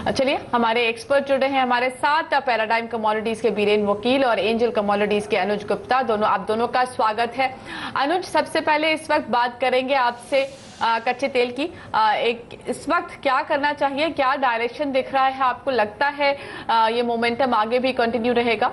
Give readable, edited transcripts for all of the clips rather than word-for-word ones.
चलिए, हमारे एक्सपर्ट जुड़े हैं हमारे साथ, पैराडाइम कमोडिटीज के बीरेन वकील और एंजल कमोडिटीज के अनुज गुप्ता। आप दोनों का स्वागत है। अनुज, सबसे पहले इस वक्त बात करेंगे आपसे कच्चे तेल की। इस वक्त क्या करना चाहिए, क्या डायरेक्शन दिख रहा है आपको? लगता है ये मोमेंटम आगे भी कंटिन्यू रहेगा?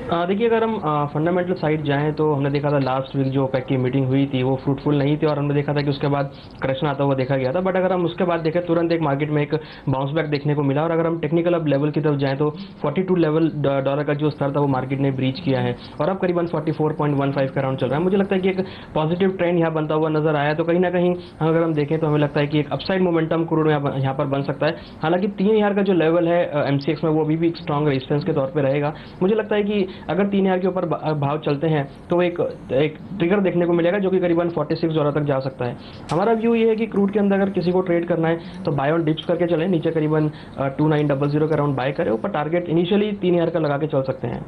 देखिए, अगर हम फंडामेंटल साइड जाएं तो हमने देखा था लास्ट वीक जो ओपेक की मीटिंग हुई थी वो फ्रूटफुल नहीं थी और हमने देखा था कि उसके बाद करेक्शन आता हुआ देखा गया था। बट अगर हम उसके बाद देखें तुरंत एक मार्केट में एक बाउंस बैक देखने को मिला। और अगर हम टेक्निकल अब लेवल की तरफ जाएं तो 42 लेवल डॉलर का जो स्तर था वो मार्केट ने ब्रीच किया है और अब करीबन 44.15 का राउंड चल रहा है। मुझे लगता है कि एक पॉजिटिव ट्रेंड यहाँ बनता हुआ नजर आया। तो कहीं ना कहीं अगर हम देखें तो हमें लगता है कि एक अपसाइड मोमेंटम क्रूड यहाँ पर बन सकता है। हालांकि 3000 का जो लेवल है एमसीएक्स में वो अभी भी एक स्ट्रॉन्ग रेजिस्टेंस के तौर पर रहेगा। मुझे लगता है कि अगर 3000 के ऊपर भाव चलते हैं तो एक ट्रिगर देखने को मिलेगा जो कि करीबन $46 तक जा सकता है। हमारा व्यू ये है कि क्रूड के अंदर अगर किसी को ट्रेड करना है तो बाय ऑन डिप्स करके चले, नीचे करीबन 2900 का राउंड बाय करे, ऊपर टारगेट इनिशियली 3000 का लगा के चल सकते हैं।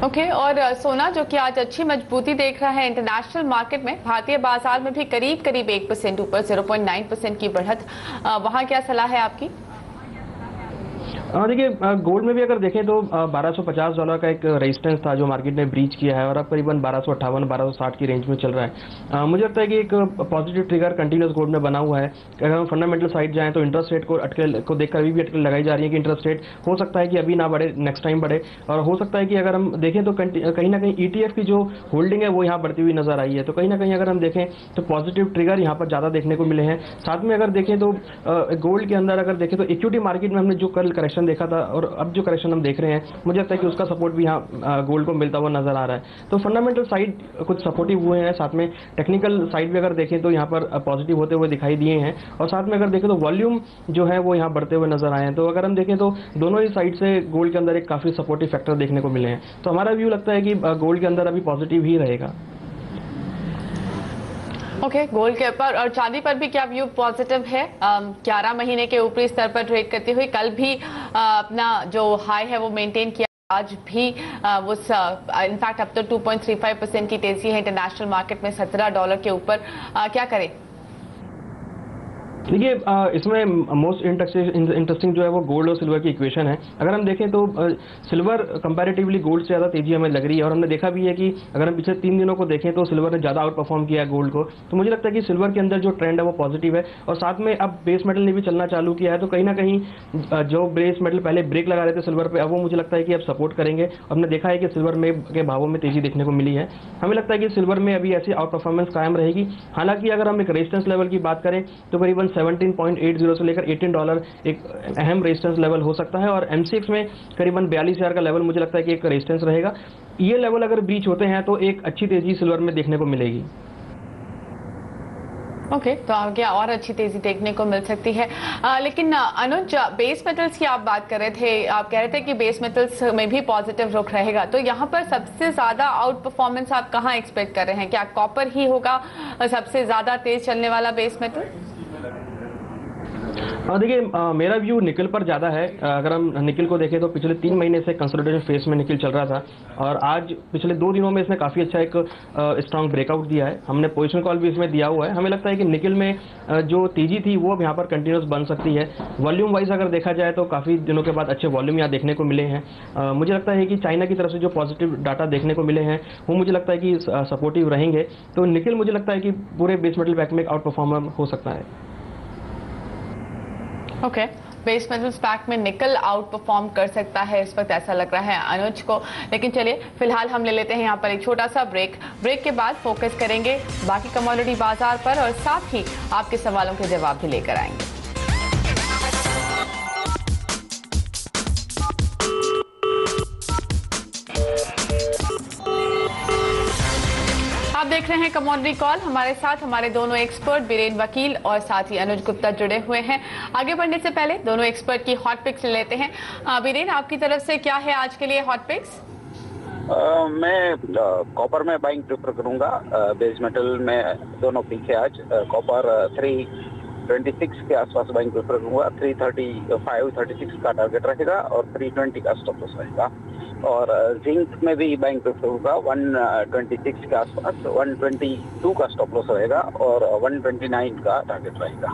ओके, और सोना जो कि आज अच्छी मजबूती देख रहा है इंटरनेशनल मार्केट में, भारतीय बाजार में भी करीब 1% ऊपर 0.9% की बढ़त, वहां क्या सलाह है आपकी? देखिए, गोल्ड में भी अगर देखें तो $1250 का एक रेजिस्टेंस था जो मार्केट ने ब्रीच किया है और अब करीबन 1258-1260 की रेंज में चल रहा है। मुझे लगता है कि एक पॉजिटिव ट्रिगर कंटिन्यूस गोल्ड में बना हुआ है। अगर हम फंडामेंटल साइड जाएं तो इंटरेस्ट रेट को देखकर अभी भी अटकल लगाई जा रही है कि इंटरेस्ट रेट हो सकता है कि अभी ना बढ़े, नेक्स्ट टाइम बढ़े। और हो सकता है कि अगर हम देखें तो कहीं ना कहीं ETF की जो होल्डिंग है वो यहाँ बढ़ती हुई नजर आई है। तो कहीं ना कहीं अगर हम देखें तो पॉजिटिव ट्रिगर यहाँ पर ज़्यादा देखने को मिले हैं। साथ में अगर देखें तो गोल्ड के अंदर अगर देखें तो इक्विटी मार्केट में हमने जो कल करेक्शन देखा था और अब जो करेक्शन हम देख रहे हैं, मुझे लगता है कि उसका सपोर्ट भी यहाँ गोल्ड को मिलता हुआ नजर आ रहा है। तो फंडामेंटल साइड कुछ सपोर्टिव हुए हैं, साथ में टेक्निकल साइड भी अगर देखें तो यहाँ पर पॉजिटिव होते हुए दिखाई दिए हैं और साथ में अगर देखें तो वॉल्यूम जो है वो यहाँ बढ़ते हुए नजर आए हैं। तो अगर हम देखें तो दोनों ही साइड से गोल्ड के अंदर एक काफी सपोर्टिव फैक्टर देखने को मिले हैं। तो हमारा व्यू लगता है कि गोल्ड के अंदर अभी पॉजिटिव ही रहेगा। ओके, गोल्ड के ऊपर और चांदी पर भी क्या व्यू पॉजिटिव है? 11 महीने के ऊपरी स्तर पर ट्रेड करती हुई, कल भी अपना जो हाई है वो मेंटेन किया, आज भी इनफैक्ट अब तो 2.35% की तेजी है इंटरनेशनल मार्केट में $17 के ऊपर। क्या करें? देखिए, इसमें मोस्ट इंटरेस्टिंग जो है वो गोल्ड और सिल्वर की इक्वेशन है। अगर हम देखें तो सिल्वर कंपैरेटिवली गोल्ड से ज़्यादा तेजी हमें लग रही है और हमने देखा भी है कि अगर हम पिछले 3 दिनों को देखें तो सिल्वर ने ज़्यादा आउट परफॉर्म किया है गोल्ड को। तो मुझे लगता है कि सिल्वर के अंदर जो ट्रेंड है वो पॉजिटिव है और साथ में अब बेस मेटल ने भी चलना चालू किया है। तो कहीं ना कहीं जो बेस मेटल पहले ब्रेक लगा रहे थे सिल्वर पे, अब वो मुझे लगता है कि अब सपोर्ट करेंगे। हमने देखा है कि सिल्वर में के भावों में तेजी देखने को मिली है। हमें लगता है कि सिल्वर में अभी ऐसी आउट परफॉर्मेंस कायम रहेगी। हालांकि अगर हम एक रेजिस्टेंस लेवल की बात करें तो करीबन 17.80 से लेकर $18 एक अहम रेजिस्टेंस लेवल हो सकता है और एमसीएक्स में करीबन 42,000 का लेवल मुझे लगता है कि एक रेजिस्टेंस रहेगा। ये लेवल अगर ब्रीच होते हैं तो एक अच्छी तेजी सिल्वर में देखने को मिलेगी। ओके, तो आगे और अच्छी तेजी देखने को मिल सकती है। लेकिन अनुज, बेस मेटल्स की आप बात कर रहे थे, आप कह रहे थे कि बेस मेटल्स में भी पॉजिटिव रुख रहेगा। तो यहाँ पर सबसे ज्यादा आउट परफॉर्मेंस आप कहाँ एक्सपेक्ट कर रहे हैं? क्या कॉपर ही होगा सबसे ज्यादा तेज चलने वाला बेस मेटल? देखिए, मेरा व्यू निकल पर ज़्यादा है। अगर हम निकल को देखें तो पिछले 3 महीने से कंसोलिडेशन फेज में निकल चल रहा था और आज पिछले 2 दिनों में इसने काफ़ी अच्छा एक स्ट्रॉन्ग ब्रेकआउट दिया है। हमने पोजीशन कॉल भी इसमें दिया हुआ है। हमें लगता है कि निकल में जो तेजी थी वो अब यहाँ पर कंटिन्यूस बन सकती है। वॉल्यूम वाइज अगर देखा जाए तो काफ़ी दिनों के बाद अच्छे वॉल्यूम यहाँ देखने को मिले हैं। मुझे लगता है कि चाइना की तरफ से जो पॉजिटिव डाटा देखने को मिले हैं वो मुझे लगता है कि सपोर्टिव रहेंगे। तो निकल मुझे लगता है कि पूरे बेस मेटल पैक में एक आउट परफॉर्मर हो सकता है। ओके, बेस मेटल्स पैक में निकल आउट परफॉर्म कर सकता है इस वक्त, ऐसा लग रहा है अनुज को। लेकिन चलिए, फिलहाल हम ले लेते हैं यहाँ पर एक छोटा सा ब्रेक के बाद फोकस करेंगे बाकी कमोडिटी बाजार पर और साथ ही आपके सवालों के जवाब भी लेकर आएंगे। आप देख रहे हैं कमोडिटी कॉल। हमारे साथ हमारे दोनों एक्सपर्ट बीरेन वकील और साथ ही अनुज गुप्ता जुड़े हुए हैं। आगे बढ़ने से पहले दोनों एक्सपर्ट की हॉट पिक्स ले लेते हैं। बीरेन, आपकी तरफ से क्या है आज के लिए हॉट पिक्स? मैं कॉपर में बाइंग प्रेफर करूंगा। बेस मेटल में दोनों पिक है आज। कॉपर 326 के आसपास बाइंग प्रेफर करूंगा। 335-36 का टारगेट रहेगा और 320 का स्टॉप लॉस रहेगा। और जिंक में भी बाइंग प्रेफर होगा 126 के आसपास, 122 का स्टॉप लॉस रहेगा और 129 का टारगेट रहेगा।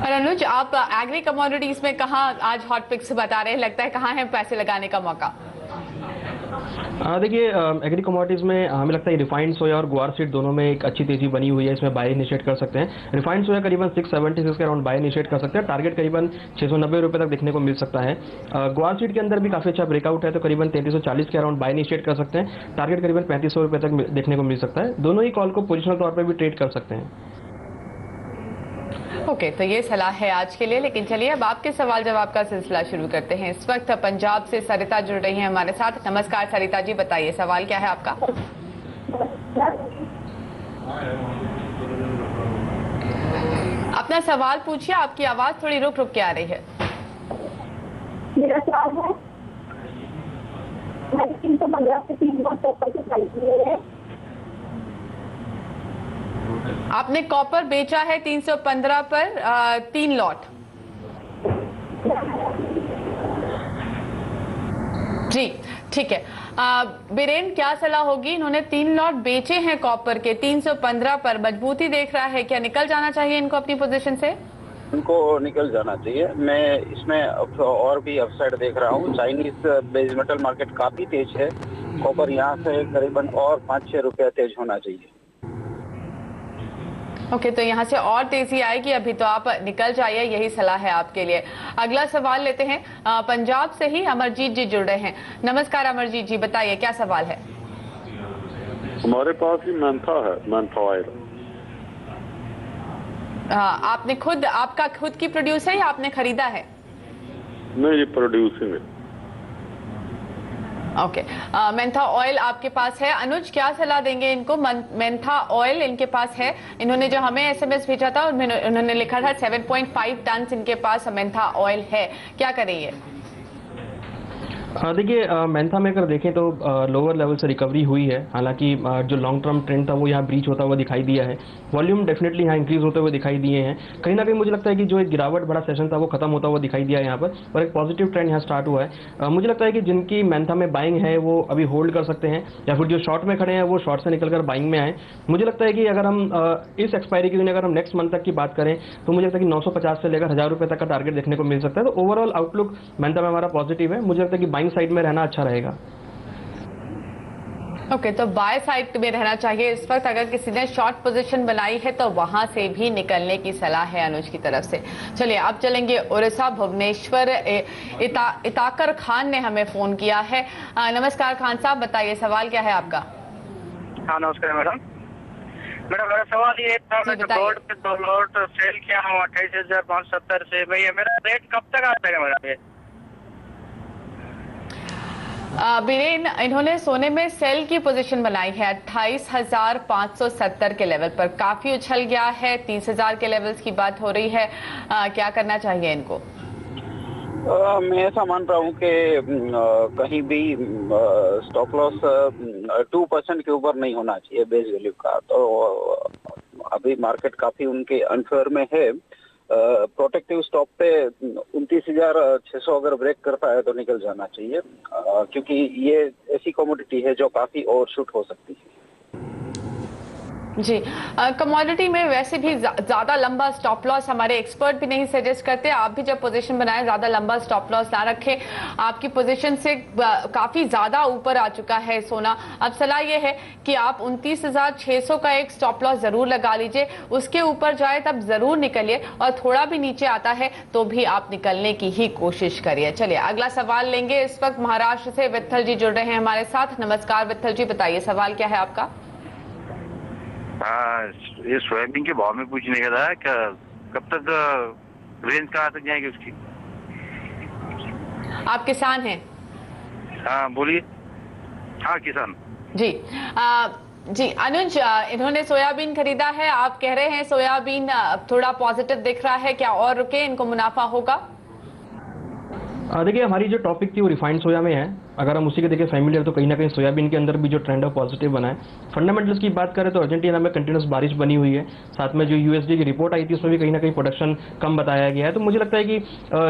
और अनुज, आप एग्री कमोडिटीज में कहाँ आज हॉट पिक्स बता रहे हैं, लगता है कहाँ है पैसे लगाने का मौका? देखिए, एग्री कमोडिटीज़ में हमें लगता है रिफाइंड सोया और गुआर सीड दोनों में एक अच्छी तेजी बनी हुई है, इसमें बाय इनिशिएट कर सकते हैं। रिफाइंड सोया करीबन 676 के अराउंड बाय इनिशिएट कर सकते हैं, टारगेट करीबन 690 रुपये तक देखने को मिल सकता है। गुआर सीड के अंदर भी काफ़ी अच्छा ब्रेकआउट है, तो करीबन 3340 के अराउंड बाय इनिशिएट कर सकते हैं, टारगेट करीबन 3500 रुपये तक देखने को मिल सकता है। दोनों ही कॉल को पोजिशनल तौर पर भी ट्रेड कर सकते हैं। ओके, तो ये सलाह है आज के लिए, लेकिन चलिए अब आपके सवाल जवाब का सिलसिला शुरू करते हैं। इस वक्त पंजाब से सरिता जुड़ रही हैं हमारे साथ। नमस्कार सरिता जी, बताइए सवाल क्या है आपका? अपना सवाल पूछिए, आपकी आवाज थोड़ी रुक रुक के आ रही है। मेरा सवाल है, मैंने 315 से 3 है। आपने कॉपर बेचा है 315 पर 3 लॉट। जी ठीक है। बीरेन, क्या सलाह होगी? इन्होंने 3 लॉट बेचे हैं कॉपर के 315 पर, मजबूती देख रहा है, क्या निकल जाना चाहिए इनको अपनी पोजीशन से? उनको निकल जाना चाहिए। मैं इसमें और भी अपसाइड देख रहा हूँ। चाइनीज बेस मेटल मार्केट काफी तेज है, कॉपर यहाँ से करीबन और 5-6 रुपया तेज होना चाहिए। ओके, तो यहाँ से और तेजी आएगी, अभी तो आप निकल जाइए, यही सलाह है आपके लिए। अगला सवाल लेते हैं, पंजाब से ही अमरजीत जी जुड़ रहे हैं। नमस्कार अमरजीत जी, बताइए क्या सवाल है? हमारे पास ही मैंथा है, मैंथा ऑयल। आपने खुद, आपका खुद की प्रोड्यूस है या आपने खरीदा है? नहीं, ये प्रोड्यूसिंग है। ओके, मेंथा ऑयल आपके पास है। अनुज, क्या सलाह देंगे इनको? मेंथा ऑयल इनके पास है, इन्होंने जो हमें एसएमएस भेजा था उन्होंने लिखा था 7.5 टन इनके पास मेंथा ऑयल है, क्या करें ये? देखिए, मेंथा में अगर देखें तो लोअर लेवल से रिकवरी हुई है, हालांकि जो लॉन्ग टर्म ट्रेंड था वो यहाँ ब्रीच होता हुआ दिखाई दिया है। वॉल्यूम डेफिनेटली यहाँ इंक्रीज होते हुए दिखाई दिए हैं। कहीं ना कहीं मुझे लगता है कि जो एक गिरावट बड़ा सेशन था वो खत्म होता हुआ दिखाई दिया है यहाँ पर, और एक पॉजिटिव ट्रेंड यहाँ स्टार्ट हुआ है। मुझे लगता है कि जिनकी मेंथा में बाइंग है वो अभी होल्ड कर सकते हैं, या फिर जो शॉर्ट में खड़े हैं वो शॉर्ट से निकलकर बाइंग में आए। मुझे लगता है कि अगर हम इस एक्सपायरी के दिन अगर हम नेक्स्ट मंथ तक की बात करें तो मुझे लगता है कि 950 से लेकर 1000 रुपये तक का टारगेट देखने को मिल सकता है। तो ओवरऑल आउटलुक मेंथा में हमारा पॉजिटिव है, मुझे लगता है कि बाइंग साइड में रहना अच्छा रहेगा। ओके, तो बाय साइड में रहना चाहिए इस वक्त। अगर किसी ने शॉर्ट पोजीशन बनाई है तो वहां से भी निकलने की सलाह है अनुज की तरफ से। चलिए अब चलेंगे उड़ीसा, भुवनेश्वर। इताकर खान ने हमें फोन किया है। नमस्कार खान साहब, बताइए सवाल क्या है आपका? हाँ नमस्कार मैडम। मेरा सवाल ये था, मैं गोल्ड पे 2 लॉट सेल किया हूँ 28,570 से, भैया मेरा रेट कब तक आ जाएगा मैडम ये? बीरेन, इन्होंने सोने में सेल की पोजीशन बनाई है 28,570 के लेवल पर, काफी उछल गया है, 30,000 के लेवल्स की बात हो रही है, क्या करना चाहिए इनको? मैं ऐसा मान रहा हूँ कि कहीं भी स्टॉप लॉस 2% के ऊपर नहीं होना चाहिए बेस वैल्यू का। तो अभी मार्केट काफी उनके अनफेयर में है। प्रोटेक्टिव स्टॉप पे 29,600 अगर ब्रेक करता है तो निकल जाना चाहिए, क्योंकि ये ऐसी कमोडिटी है जो काफी ओवरशूट हो सकती है। जी, कमोडिटी में वैसे भी ज्यादा लंबा स्टॉप लॉस हमारे एक्सपर्ट भी नहीं सजेस्ट करते। आप भी जब पोजीशन बनाएं ज्यादा लंबा स्टॉप लॉस ना रखें। आपकी पोजीशन से काफी ज्यादा ऊपर आ चुका है सोना। अब सलाह ये है कि आप 29,600 का एक स्टॉप लॉस जरूर लगा लीजिए, उसके ऊपर जाए तब जरूर निकलिए, और थोड़ा भी नीचे आता है तो भी आप निकलने की ही कोशिश करिए। चलिए अगला सवाल लेंगे। इस वक्त महाराष्ट्र से वित्थल जी जुड़ रहे हैं हमारे साथ। नमस्कार वित्थल जी, बताइए सवाल क्या है आपका? हाँ, ये सोयाबीन के भाव में पूछने का था, क्या कब तक रेंज कहाँ तक जाएगी उसकी? आप किसान हैं? हाँ बोलिए। हाँ किसान जी। जी अनुज, इन्होंने सोयाबीन खरीदा है, आप कह रहे हैं सोयाबीन थोड़ा पॉजिटिव दिख रहा है, क्या और रुके, इनको मुनाफा होगा? देखिए, हमारी जो टॉपिक थी वो रिफाइंड सोया में है। अगर हम उसी के देखें फैमिलियर, तो कहीं ना कहीं सोयाबीन के अंदर भी जो ट्रेंड है पॉजिटिव बना है। फंडामेंटल्स की बात करें तो अर्जेंटीना में कंटिन्यूस बारिश बनी हुई है, साथ में जो यूएसडी की रिपोर्ट आई थी उसमें भी कहीं ना कहीं प्रोडक्शन कम बताया गया है। तो मुझे लगता है कि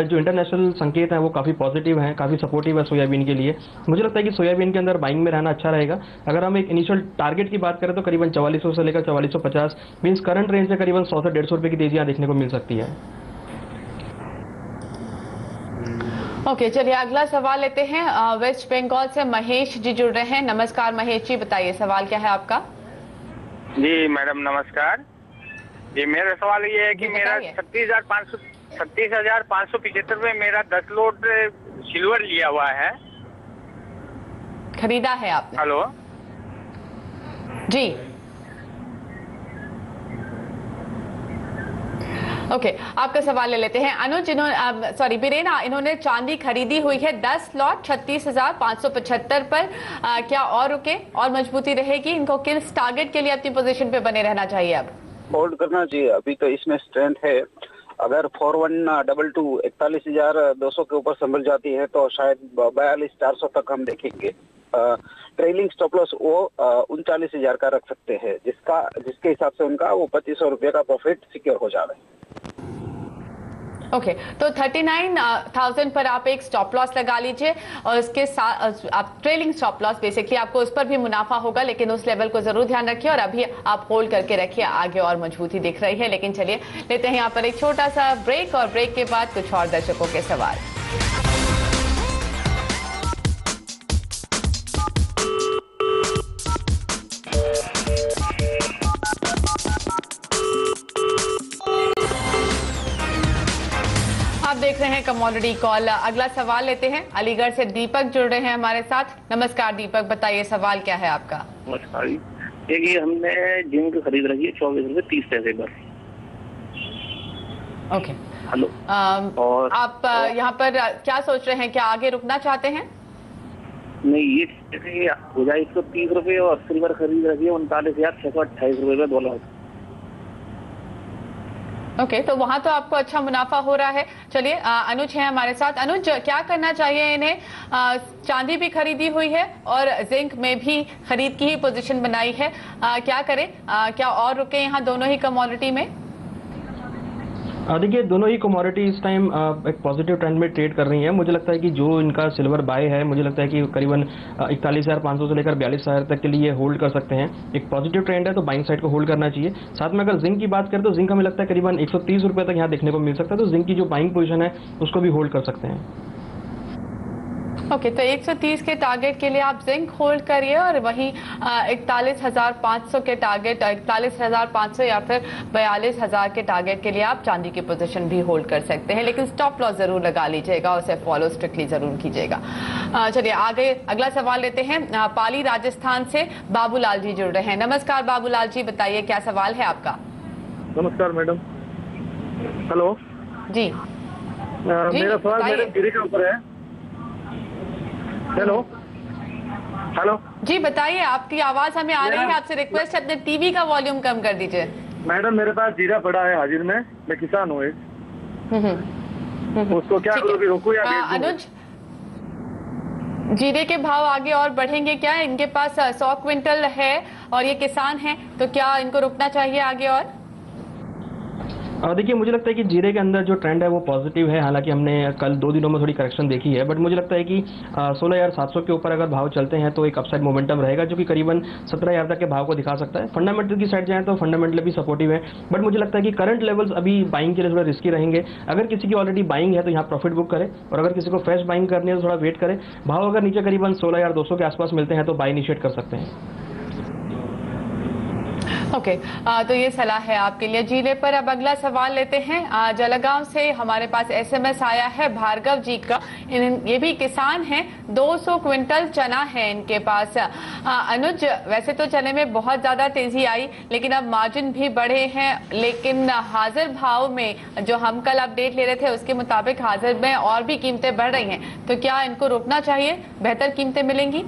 जो इंटरनेशनल संकेत हैं वो काफ़ी पॉजिटिव हैं, काफ़ी सपोर्टिव है सोयाबीन के लिए। मुझे लगता है कि सोयाबीन के अंदर बाइंग में रहना अच्छा रहेगा। अगर हम एक इनिशियल टारगेट की बात करें तो करीबन 4400 से लेकर 4450 मीन्स करंट रेंज में करीबन 100 से 150 रुपये की तेजी यहाँ देखने को मिल सकती है। ओके, चलिए अगला सवाल लेते हैं। वेस्ट बंगाल से महेश जी जुड़ रहे हैं। नमस्कार महेश जी, बताइए सवाल क्या है आपका। जी मैडम नमस्कार। जी मेरा सवाल ये है कि जी, मेरा बताइए। 36,575 में मेरा 10 लोड सिल्वर लिया हुआ है। खरीदा है आपने? हेलो जी ओके, आपका सवाल ले लेते हैं। अनुज, इन्होंने बीरेन, इन्होंने चांदी खरीदी हुई है 10 लॉट 36,575 पर। क्या और रुके और मजबूती रहेगी? इनको किस टारगेट के लिए अपनी पोजीशन पे बने रहना चाहिए? अब होल्ड करना चाहिए। अभी तो इसमें स्ट्रेंथ है। अगर 4122 41,200 के ऊपर संभल जाती है तो शायद 42,400 तक हम देखेंगे। ट्रेलिंग स्टॉप लॉस वो 39,000 का रख सकते हैं, जिसके हिसाब से उनका वो 2500 रुपये का प्रॉफिट सिक्योर हो जाए। ओके, तो 39,000 पर आप एक स्टॉप लॉस लगा लीजिए और उसके साथ आप ट्रेलिंग स्टॉप लॉस, बेसिकली आपको उस पर भी मुनाफा होगा, लेकिन उस लेवल को जरूर ध्यान रखिए। और अभी आप होल्ड करके रखिए, आगे और मजबूती दिख रही है। लेकिन चलिए लेते हैं यहाँ पर एक छोटा सा ब्रेक, और ब्रेक के बाद कुछ और दर्शकों के सवाल। आप देख रहे हैं कमोडिटी कॉल। अगला सवाल लेते हैं। अलीगढ़ से दीपक जुड़ रहे हैं हमारे साथ। नमस्कार दीपक, बताइए सवाल क्या है आपका। नमस्कार जी, देखिए हमने जिंक खरीद रखी है 24 रुपए 30 पैसे पर। ओके, हेलो, और आप यहाँ पर क्या सोच रहे हैं? क्या आगे रुकना चाहते हैं? नहीं, ये हो जाए 130 रुपए, और सिल्वर खरीद रखी है 39,628 रुपए का $। ओके, तो वहां तो आपको अच्छा मुनाफा हो रहा है। चलिए अनुज है हमारे साथ। अनुज, क्या करना चाहिए इन्हें? चांदी भी खरीदी हुई है और जिंक में भी खरीद की ही पोजीशन बनाई है। क्या करें? क्या और रुके यहाँ दोनों ही कमोडिटी में? देखिए, दोनों ही कमोडिटी इस टाइम एक पॉजिटिव ट्रेंड में ट्रेड कर रही हैं। मुझे लगता है कि जो इनका सिल्वर बाय है, मुझे लगता है कि करीबन 41,500 से लेकर 42,000 तक के लिए होल्ड कर सकते हैं। एक पॉजिटिव ट्रेंड है तो बाइंग साइड को होल्ड करना चाहिए। साथ में अगर जिंक की बात करें तो जिंक हमें लगता है करीबन 130 रुपये तक यहाँ देखने को मिल सकता है, तो जिंक की जो बाइंग पोजीशन है उसको भी होल्ड कर सकते हैं। ओके, तो 130 के टारगेट के लिए आप जिंक होल्ड करिए, और वहीं 41,500 के टारगेट, 41,500 या फिर 42,000 के टारगेट के लिए आप चांदी की पोजीशन भी होल्ड कर सकते हैं। लेकिन स्टॉप लॉस जरूर लगा लीजिएगा, उसे फॉलो स्ट्रिक्टली जरूर कीजिएगा। चलिए आगे अगला सवाल लेते हैं। पाली राजस्थान से बाबूलाल जी जुड़ रहे हैं। नमस्कार बाबूलाल जी, बताइए क्या सवाल है आपका। नमस्कार मैडम। हेलो जी, मेरा सवाल मेरे जीरे के ऊपर है। हेलो हेलो जी बताइए, आपकी आवाज हमें आ रही है। आपसे रिक्वेस्ट है अपने टीवी का वॉल्यूम कम कर दीजिए। मैडम, मेरे पास जीरा पड़ा है हाजिर में। मैं किसान हूँ एक। उसको क्या करोगे, रोकूं या बेच दूं? अनुज, जीरे के भाव आगे और बढ़ेंगे क्या? इनके पास 100 क्विंटल है और ये किसान हैं, तो क्या इनको रुकना चाहिए आगे? और देखिए, मुझे लगता है कि जीरे के अंदर जो ट्रेंड है वो पॉजिटिव है। हालांकि हमने कल 2 दिनों में थोड़ी करेक्शन देखी है, बट मुझे लगता है कि 16,700 के ऊपर अगर भाव चलते हैं तो एक अपसाइड मोमेंटम रहेगा, जो कि करीबन 17,000 तक के भाव को दिखा सकता है। फंडामेंटल की साइड जाए तो फंडामेंटल भी सपोर्टिव है, बट मुझे लगता है कि करंट लेवल्स अभी बाइंग के लिए थोड़ा रिस्की रहेंगे। अगर किसी की ऑलरेडी बाइंग है तो यहाँ प्रॉफिट बुक करे, और अगर किसी को फ्रेश बाइंग करनी है तो थोड़ा वेट करे। भाव अगर नीचे करीबन 16,200 के आसपास मिलते हैं तो बाई इनिशिएट कर सकते हैं। ओके, तो ये सलाह है आपके लिए जीरे पर। अब अगला सवाल लेते हैं। जलगांव से हमारे पास SMS आया है भार्गव जी का। ये भी किसान हैं, 200 क्विंटल चना है इनके पास। अनुज, वैसे तो चने में बहुत ज्यादा तेजी आई, लेकिन अब मार्जिन भी बढ़े हैं। लेकिन हाजिर भाव में जो हम कल अपडेट ले रहे थे उसके मुताबिक हाजिर में और भी कीमतें बढ़ रही हैं, तो क्या इनको रोकना चाहिए? बेहतर कीमतें मिलेंगी?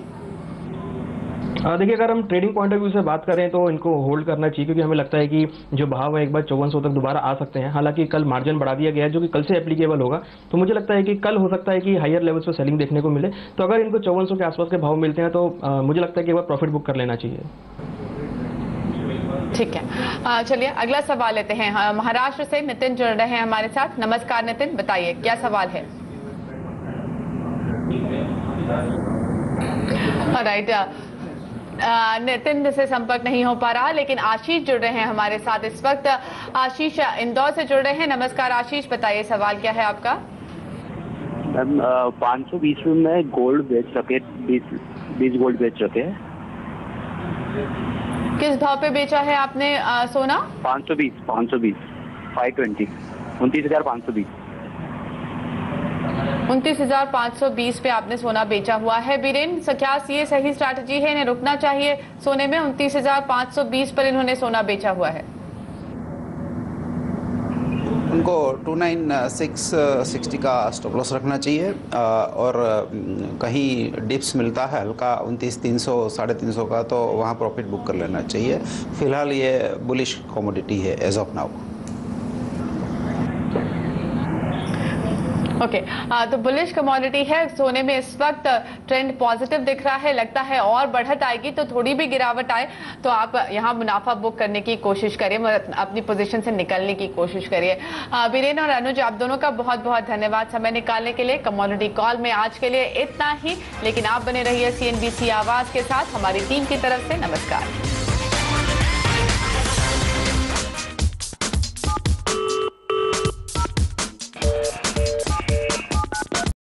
देखिए, अगर हम ट्रेडिंग पॉइंट ऑफ व्यू से बात करें तो इनको होल्ड करना चाहिए, क्योंकि हमें लगता है कि जो भाव है एक बार 5400 तक दोबारा आ सकते हैं। हालांकि कल मार्जिन बढ़ा दिया गया है जो कि कल से एप्लीकेबल होगा, तो मुझे लगता है कि कल हो सकता है कि हायर लेवल्स पे सेलिंग देखने को मिले। तो अगर इनको 5400 के आसपास के भाव मिलते हैं तो मुझे लगता है कि एक बार प्रॉफिट बुक कर लेना चाहिए। ठीक है, चलिए अगला सवाल लेते हैं। महाराष्ट्र से नितिन जुड़ रहे हैं हमारे साथ। नमस्कार नितिन, बताइए क्या सवाल है। राइट, नितिन से संपर्क नहीं हो पा रहा, लेकिन आशीष जुड़ रहे हैं हमारे साथ इस वक्त। आशीष इंदौर से जुड़ रहे हैं। नमस्कार आशीष, बताइए सवाल क्या है आपका। मैम 520 में मैं गोल्ड बेच रखे, 20 गोल्ड बेच रखे हैं। किस भाव पे बेचा है आपने सोना? 520 520 29,520 29,520 पे आपने सोना बेचा हुआ है। बीरेन, क्या ये सही स्ट्रैटेजी है? इन्हें रुकना चाहिए सोने में? 29,520 पर इन्होंने सोना बेचा हुआ है। उनको 29,660 का स्टॉप लॉस रखना चाहिए और कहीं डिप्स मिलता है हल्का 29,300 350 का, तो वहाँ प्रॉफिट बुक कर लेना चाहिए। फिलहाल ये बुलिश कमोडिटी है एज ऑफ नाउ। ओके, तो बुलिश कमोडिटी है। सोने में इस वक्त ट्रेंड पॉजिटिव दिख रहा है, लगता है और बढ़त आएगी तो थोड़ी भी गिरावट आए तो आप यहाँ मुनाफा बुक करने की कोशिश करिए, अपनी पोजीशन से निकलने की कोशिश करिए। बीरेन और अनुज, आप दोनों का बहुत बहुत धन्यवाद समय निकालने के लिए। कमोडिटी कॉल में आज के लिए इतना ही, लेकिन आप बने रहिए CNBC आवाज के साथ। हमारी टीम की तरफ से नमस्कार।